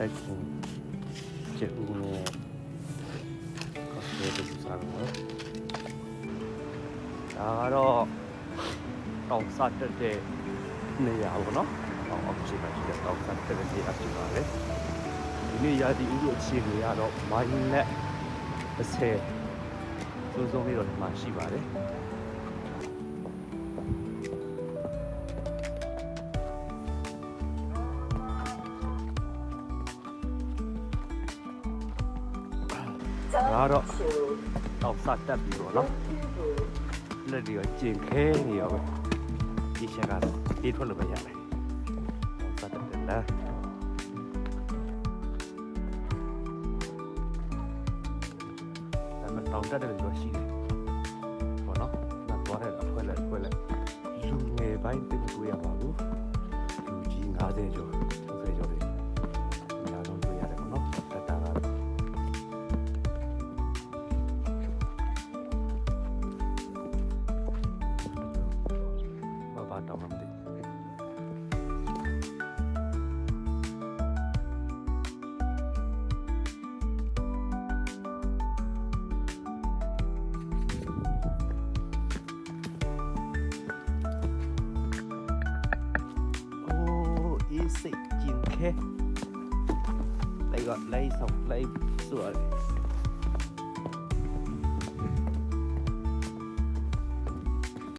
တိုက်ခုကျဦးနဲ့ကော်ဖီတူစားတော့ဒါကတော့တောက်စားတဲ့နေရာပေါ့နော်အောက်ခြေမှာရှိတဲ့တောက်စားတဲ့နေရာဖြစ်ပါတယ်ဒီနေ့ရာသီဥတုအခြေအနေကတော့မိုင်းနဲ့30စိုးစိုးလေးတော့ဒီမှာရှိပါတယ်ဒါတော့တောက်စားတက်ပြီပေါ့နော်လက်တွေကျင်ခဲနေရောပဲဒီချက်ကတော့အေးထွက်လို့ပဲရတယ်တောက်စားတက်တယ်လားဒါမှတောက်တက်တယ်လို့ရှိတယ်ပေါ့နော်နောက်သွားတယ်အဖွဲလက်လူငယ်ပိုင်းတင်ကိုရပါဘူးလူကြီး50ကျော်30ကျော်တွေအများဆုံးတွေ့ရတယ်ပေါ့နော်တက်တာကတော့တောင်းမှမသိအေးစိတ်ကျင်ခဲလိုက်တော့လိုက်ဆောင်လိုက်ဆိုရတယ်